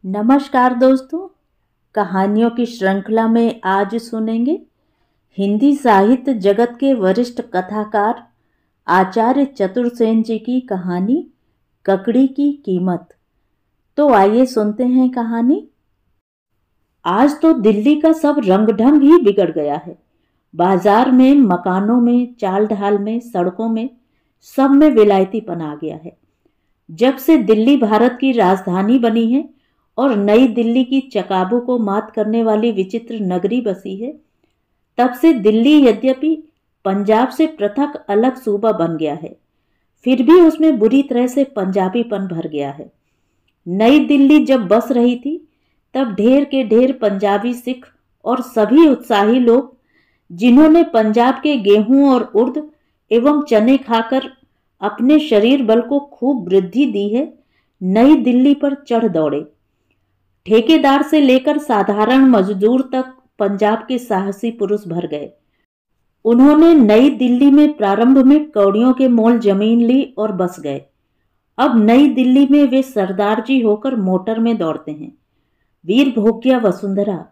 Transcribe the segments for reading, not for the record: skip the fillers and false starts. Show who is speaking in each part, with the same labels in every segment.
Speaker 1: नमस्कार दोस्तों, कहानियों की श्रृंखला में आज सुनेंगे हिंदी साहित्य जगत के वरिष्ठ कथाकार आचार्य चतुरसेन जी की कहानी ककड़ी की कीमत। तो आइए सुनते हैं कहानी। आज तो दिल्ली का सब रंग ढंग ही बिगड़ गया है। बाजार में, मकानों में, चाल ढाल में, सड़कों में, सब में विलायतीपन आ गया है। जब से दिल्ली भारत की राजधानी बनी है और नई दिल्ली की चकाबू को मात करने वाली विचित्र नगरी बसी है, तब से दिल्ली यद्यपि पंजाब से पृथक अलग सूबा बन गया है, फिर भी उसमें बुरी तरह से पंजाबीपन भर गया है। नई दिल्ली जब बस रही थी, तब ढेर के ढेर पंजाबी सिख और सभी उत्साही लोग, जिन्होंने पंजाब के गेहूं और उर्द एवं चने खाकर अपने शरीर बल को खूब वृद्धि दी है, नई दिल्ली पर चढ़ दौड़े। ठेकेदार से लेकर साधारण मजदूर तक पंजाब के साहसी पुरुष भर गए। उन्होंने नई दिल्ली में प्रारंभ में कौड़ियों के मोल जमीन ली और बस गए। अब नई दिल्ली में वे सरदार जी होकर मोटर में दौड़ते हैं। वीर भोग्या वसुंधरा,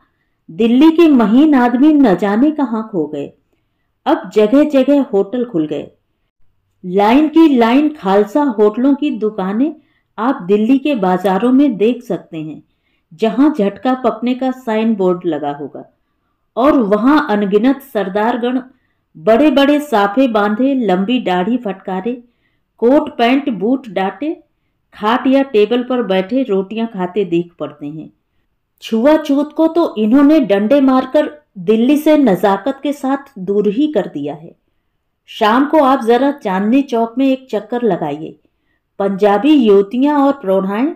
Speaker 1: दिल्ली के महीन आदमी न जाने कहाँ खो गए। अब जगह जगह होटल खुल गए। लाइन की लाइन खालसा होटलों की दुकानें आप दिल्ली के बाजारों में देख सकते हैं, जहां झटका पकने का साइन बोर्ड लगा होगा, और वहां अनगिनत सरदारगण बड़े बड़े साफे बांधे, लंबी दाढ़ी फटकारे, कोट पैंट बूट डाटे, खाट या टेबल पर बैठे रोटियां खाते दिख पड़ते हैं। छुआछूत को तो इन्होंने डंडे मारकर दिल्ली से नजाकत के साथ दूर ही कर दिया है। शाम को आप जरा चांदनी चौक में एक चक्कर लगाइए। पंजाबी युवतियां और प्रौढ़ाएं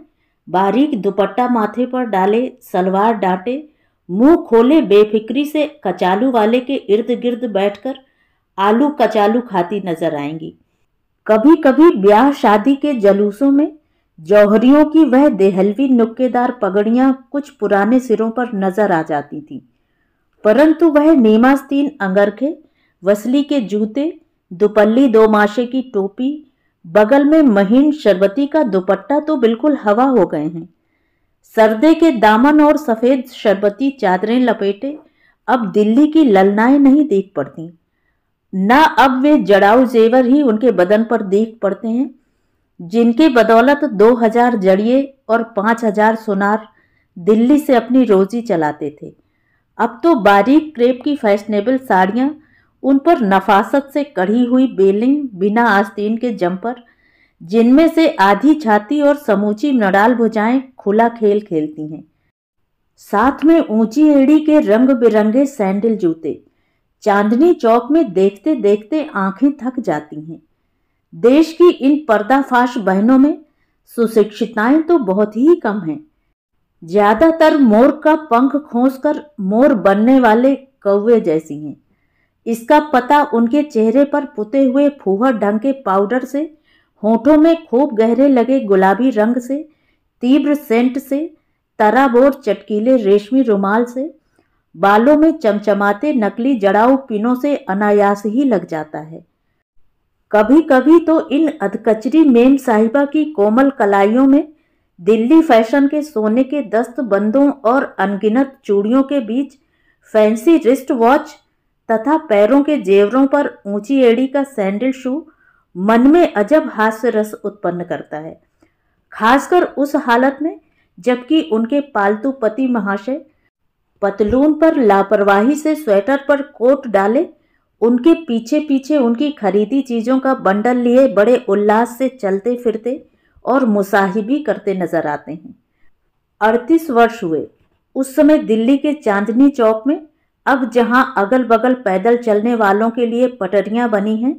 Speaker 1: बारीक दुपट्टा माथे पर डाले, सलवार डाटे, मुंह खोले बेफिक्री से कचालू वाले के इर्द गिर्द बैठकर आलू कचालू खाती नजर आएंगी। कभी कभी ब्याह शादी के जलूसों में जौहरियों की वह देहलवी नुक्केदार पगड़ियां कुछ पुराने सिरों पर नजर आ जाती थीं, परंतु वह नीमास्तीन अंगरखे, वसली के जूते, दुपल्ली दोमाशे की टोपी, बगल में महीन शरबती का दुपट्टा तो बिल्कुल हवा हो गए हैं। सर्दे के दामन और सफेद शरबती चादरें लपेटे अब दिल्ली की ललनाएं नहीं दिख पड़ती। न अब वे जड़ाऊ जेवर ही उनके बदन पर दिख पड़ते हैं, जिनके बदौलत 2000 जड़िए और 5000 सुनार दिल्ली से अपनी रोजी चलाते थे। अब तो बारीक क्रेप की फैशनेबल साड़ियां, उन पर नफासत से कढ़ी हुई बेलें, बिना आस्तीन के जंपर, जिनमें से आधी छाती और समूची नडाल भुजाएं खुला खेल खेलती हैं। साथ में ऊंची एड़ी के रंग बिरंगे सैंडल जूते चांदनी चौक में देखते देखते आंखें थक जाती हैं। देश की इन पर्दाफाश बहनों में सुशिक्षिताएं तो बहुत ही कम हैं। ज्यादातर मोर का पंख खोसकर मोर बनने वाले कौवे जैसी हैं। इसका पता उनके चेहरे पर पुते हुए फूहड़ ढंग के पाउडर से, होठों में खूब गहरे लगे गुलाबी रंग से, तीव्र सेंट से, तराबोर चटकीले रेशमी रुमाल से, बालों में चमचमाते नकली जड़ाऊ पिनों से अनायास ही लग जाता है। कभी कभी तो इन अधकचरी मेम साहिबा की कोमल कलाइयों में दिल्ली फैशन के सोने के दस्त बंदों और अनगिनत चूड़ियों के बीच फैंसी रिस्ट वॉच तथा पैरों के जेवरों पर ऊंची एड़ी का सैंडल शू मन में अजब हास्य रस उत्पन्न करता है। खासकर उस हालत में जबकि उनके पालतू पति महाशय पतलून पर लापरवाही से स्वेटर पर कोट डाले उनके पीछे पीछे उनकी खरीदी चीजों का बंडल लिए बड़े उल्लास से चलते फिरते और मुसाहिबी करते नजर आते हैं। 38 वर्ष हुए उस समय दिल्ली के चांदनी चौक में। अब जहां अगल बगल पैदल चलने वालों के लिए पटरियां बनी हैं,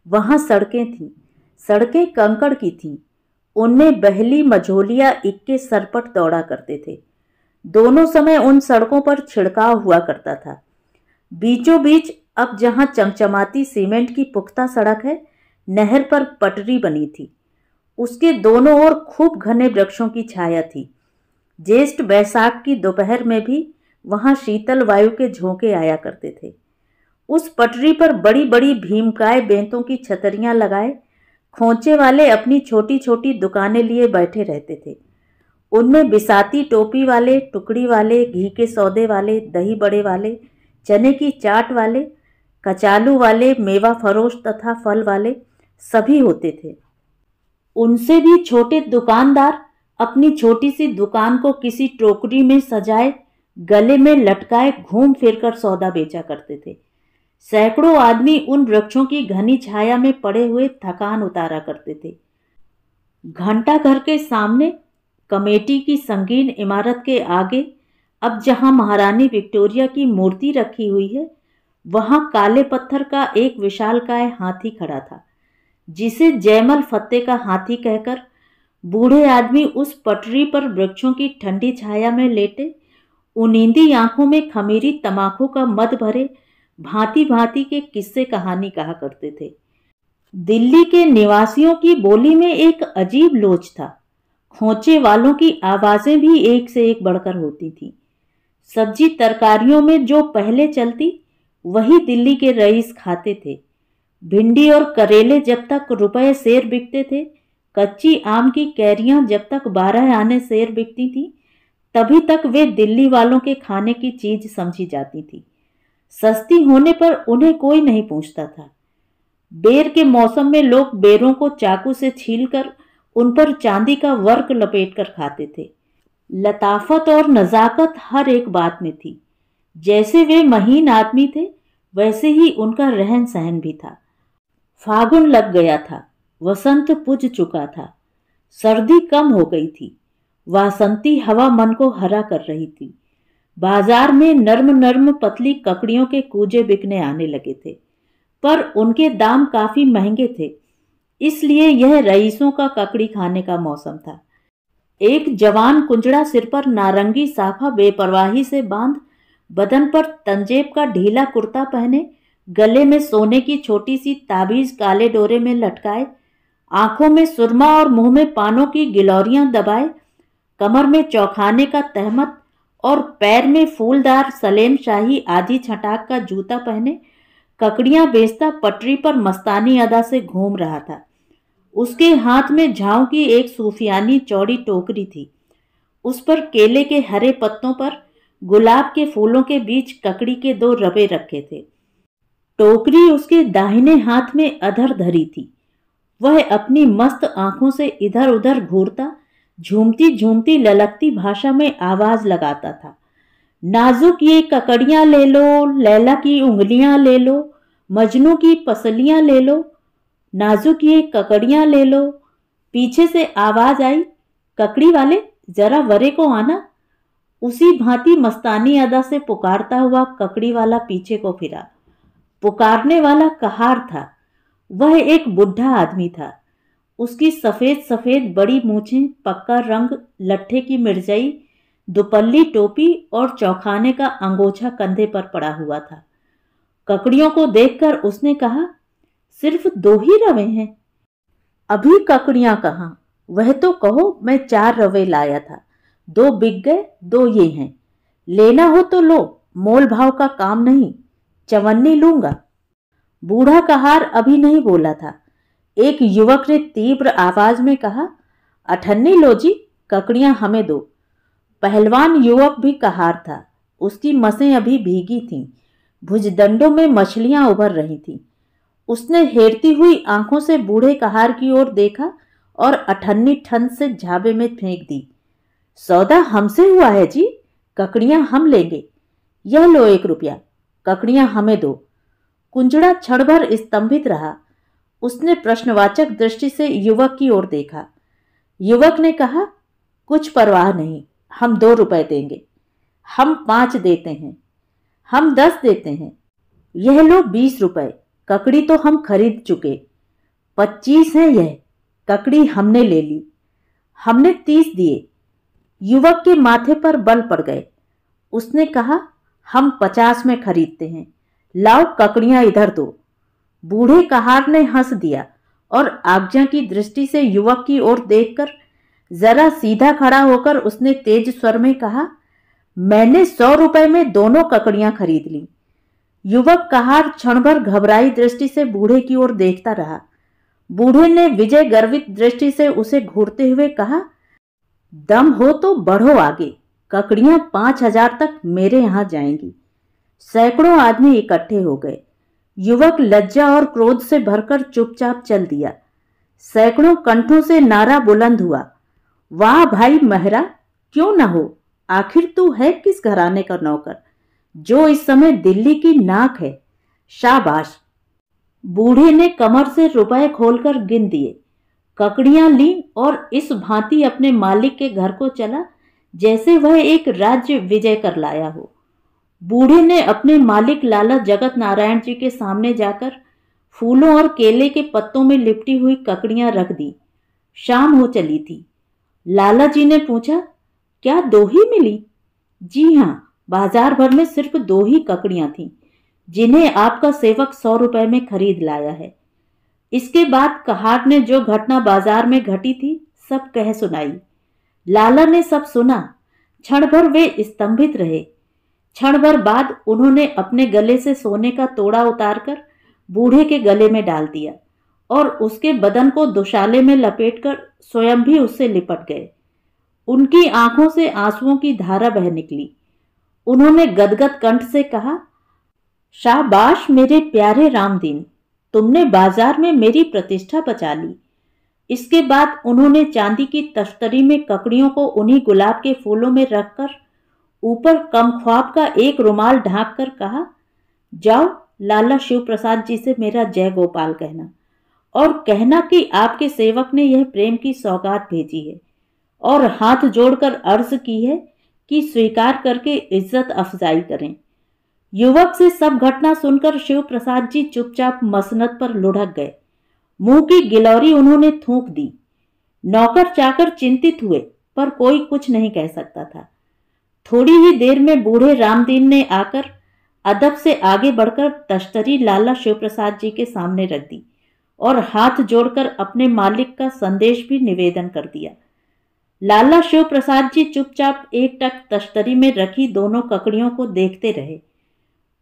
Speaker 1: वहां सड़कें थीं। सड़कें कंकड़ की थीं। उनमें बहली मझोलिया इक्के सरपट दौड़ा करते थे। दोनों समय उन सड़कों पर छिड़काव हुआ करता था। बीचों बीच अब जहां चमचमाती सीमेंट की पुख्ता सड़क है, नहर पर पटरी बनी थी। उसके दोनों ओर खूब घने वृक्षों की छाया थी। ज्येष्ठ बैसाख की दोपहर में भी वहां शीतल वायु के झोंके आया करते थे। उस पटरी पर बड़ी बड़ी भीमकाय बेंतों की छतरियां लगाए खोंचे वाले अपनी छोटी छोटी दुकानें लिए बैठे रहते थे। उनमें बिसाती टोपी वाले, टुकड़ी वाले, घी के सौदे वाले, दही बड़े वाले, चने की चाट वाले, कचालू वाले, मेवा फरोश तथा फल वाले सभी होते थे। उनसे भी छोटे दुकानदार अपनी छोटी सी दुकान को किसी टोकरी में सजाए, गले में लटकाए घूम फिरकर सौदा बेचा करते थे। सैकड़ों आदमी उन वृक्षों की घनी छाया में पड़े हुए थकान उतारा करते थे। घंटा घर के सामने कमेटी की संगीन इमारत के आगे अब जहां महारानी विक्टोरिया की मूर्ति रखी हुई है, वहां काले पत्थर का एक विशालकाय हाथी खड़ा था, जिसे जयमल फत्ते का हाथी कहकर बूढ़े आदमी उस पटरी पर वृक्षों की ठंडी छाया में लेटे, उनींदी आंखों में खमीरी तमाकू का मद भरे भांति भांति के किस्से कहानी कहा करते थे। दिल्ली के निवासियों की बोली में एक अजीब लोच था। खोचे वालों की आवाजें भी एक से एक बढ़कर होती थी। सब्जी तरकारियों में जो पहले चलती वही दिल्ली के रईस खाते थे। भिंडी और करेले जब तक रुपए सेर बिकते थे, कच्ची आम की कैरियां जब तक 12 आने सेर बिकती थी, तभी तक वे दिल्ली वालों के खाने की चीज समझी जाती थी। सस्ती होने पर उन्हें कोई नहीं पूछता था। बेर के मौसम में लोग बेरों को चाकू से छीलकर उन पर चांदी का वर्क लपेटकर खाते थे। लताफत और नजाकत हर एक बात में थी। जैसे वे महीन आदमी थे, वैसे ही उनका रहन सहन भी था। फागुन लग गया था, वसंत पुज चुका था, सर्दी कम हो गई थी, वासंती हवा मन को हरा कर रही थी। बाजार में नर्म नर्म पतली ककड़ियों के कूजे बिकने आने लगे थे, पर उनके दाम काफी महंगे थे, इसलिए यह रईसों का ककड़ी खाने का मौसम था। एक जवान कुंजड़ा सिर पर नारंगी साफा बेपरवाही से बांध, बदन पर तंजेब का ढीला कुर्ता पहने, गले में सोने की छोटी सी ताबीज काले डोरे में लटकाए, आंखों में सुरमा और मुंह में पानों की गिलौरियां दबाए, कमर में चौखाने का तहमत और पैर में फूलदार सलेम शाही आदि छटाक का जूता पहने ककड़ियां बेचता पटरी पर मस्तानी अदा से घूम रहा था। उसके हाथ में झाऊ की एक सूफियानी चौड़ी टोकरी थी। उस पर केले के हरे पत्तों पर गुलाब के फूलों के बीच ककड़ी के 2 रवे रखे थे। टोकरी उसके दाहिने हाथ में अधर धरी थी। वह अपनी मस्त आंखों से इधर उधर घूरता, झूमती झूमती ललकती भाषा में आवाज लगाता था। नाजुक ये ककड़ियां ले लो, लैला की उंगलियां ले लो, मजनू की पसलियां ले लो, नाजुक ये ककड़ियां ले लो। पीछे से आवाज आई, ककड़ी वाले जरा वरे को आना। उसी भांति मस्तानी अदा से पुकारता हुआ ककड़ी वाला पीछे को फिरा। पुकारने वाला कहार था। वह एक बुढ़ा आदमी था। उसकी सफेद सफेद बड़ी मूछें, पक्का रंग, लट्ठे की मिर्जई, दुपल्ली टोपी और चौखाने का अंगोछा कंधे पर पड़ा हुआ था। ककड़ियों को देखकर उसने कहा, सिर्फ 2 ही रवे हैं? अभी ककड़ियां कहाँ? वह तो कहो, मैं 4 रवे लाया था, 2 बिक गए, 2 ये हैं। लेना हो तो लो, मोल भाव का काम नहीं, चवन्नी लूंगा। बूढ़ा कहार अभी नहीं बोला था। एक युवक ने तीव्र आवाज में कहा, अठन्नी लो जी, ककड़ियां हमें दो। पहलवान युवक भी कहार था। उसकी मसें अभी भीगी थीं, भुजदंडों में मछलियां उभर रही थीं। उसने हेरती हुई आंखों से बूढ़े कहार की ओर देखा और अठन्नी ठंड से झाबे में फेंक दी। सौदा हमसे हुआ है जी, ककड़ियां हम लेंगे। यह लो 1 रुपया, ककड़ियां हमें दो। कुंजड़ा क्षण भर स्तंभित रहा। उसने प्रश्नवाचक दृष्टि से युवक की ओर देखा। युवक ने कहा, कुछ परवाह नहीं, हम 2 रुपए देंगे। हम 5 देते हैं। हम 10 देते हैं। यह लो 20 रुपए, ककड़ी तो हम खरीद चुके। 25 है यह, ककड़ी हमने ले ली। हमने 30 दिए। युवक के माथे पर बल पड़ गए। उसने कहा, हम 50 में खरीदते हैं, लाओ ककड़ियां इधर दो। बूढ़े कहार ने हंस दिया और आज्ञा की दृष्टि से युवक की ओर देखकर जरा सीधा खड़ा होकर उसने तेज स्वर में कहा, मैंने 100 रुपए में दोनों ककड़ियां खरीद ली। युवक कहार क्षण भर घबराई दृष्टि से बूढ़े की ओर देखता रहा। बूढ़े ने विजय गर्वित दृष्टि से उसे घूरते हुए कहा, दम हो तो बढ़ो आगे, ककड़ियां 5,000 तक मेरे यहां जाएंगी। सैकड़ों आदमी इकट्ठे हो गए। युवक लज्जा और क्रोध से भरकर चुपचाप चल दिया। सैकड़ों कंठों से नारा बुलंद हुआ, वाह भाई महरा, क्यों न हो, आखिर तू है किस घराने का नौकर जो इस समय दिल्ली की नाक है। शाबाश। बूढ़े ने कमर से रुपए खोलकर गिन दिए, ककड़ियां ली और इस भांति अपने मालिक के घर को चला जैसे वह एक राज्य विजय कर लाया हो। बूढ़े ने अपने मालिक लाला जगत नारायण जी के सामने जाकर फूलों और केले के पत्तों में लिपटी हुई ककड़ियां रख दी। शाम हो चली थी। लाला जी ने पूछा, क्या 2 ही मिली? जी हां, बाजार भर में सिर्फ 2 ही ककड़ियां थीं, जिन्हें आपका सेवक 100 रुपए में खरीद लाया है। इसके बाद कहार ने जो घटना बाजार में घटी थी सब कह सुनाई। लाला ने सब सुना। क्षण भर वे स्तंभित रहे। क्षण भर बाद उन्होंने अपने गले से सोने का तोड़ा उतारकर बूढ़े के गले में डाल दिया और उसके बदन को दुशाले में लपेटकर स्वयं भी उससे लिपट गए। उनकी आंखों से आंसुओं की धारा बह निकली। उन्होंने गदगद कंठ से कहा, शाबाश मेरे प्यारे रामदीन, तुमने बाजार में मेरी प्रतिष्ठा बचा ली। इसके बाद उन्होंने चांदी की तश्तरी में ककड़ियों को उन्हीं गुलाब के फूलों में रखकर ऊपर कमख्वाब का एक रुमाल ढांक कर कहा, जाओ लाला शिव प्रसाद जी से मेरा जय गोपाल कहना और कहना कि आपके सेवक ने यह प्रेम की सौगात भेजी है और हाथ जोड़कर अर्ज की है कि स्वीकार करके इज्जत अफजाई करें। युवक से सब घटना सुनकर शिव प्रसाद जी चुपचाप मसनद पर लुढ़क गए। मुंह की गिलौरी उन्होंने थूक दी। नौकर चाकर चिंतित हुए, पर कोई कुछ नहीं कह सकता था। थोड़ी ही देर में बूढ़े रामदीन ने आकर अदब से आगे बढ़कर तश्तरी लाला शिव प्रसाद जी के सामने रख दी और हाथ जोड़कर अपने मालिक का संदेश भी निवेदन कर दिया। लाला शिव प्रसाद जी चुपचाप एकटक तश्तरी में रखी दोनों ककड़ियों को देखते रहे।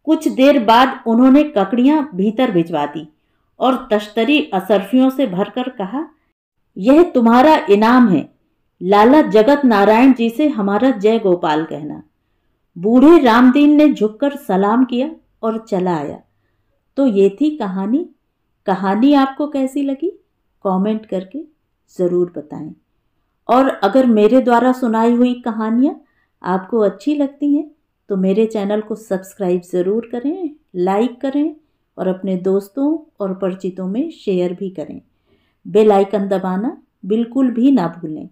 Speaker 1: कुछ देर बाद उन्होंने ककड़ियां भीतर भिजवा दी और तश्तरी असरफियों से भरकर कहा, यह तुम्हारा इनाम है, लाला जगत नारायण जी से हमारा जय गोपाल कहना। बूढ़े रामदीन ने झुककर सलाम किया और चला आया। तो ये थी कहानी। कहानी आपको कैसी लगी कमेंट करके ज़रूर बताएं। और अगर मेरे द्वारा सुनाई हुई कहानियाँ आपको अच्छी लगती हैं तो मेरे चैनल को सब्सक्राइब ज़रूर करें, लाइक करें और अपने दोस्तों और परिचितों में शेयर भी करें। बेल आइकन दबाना बिल्कुल भी ना भूलें।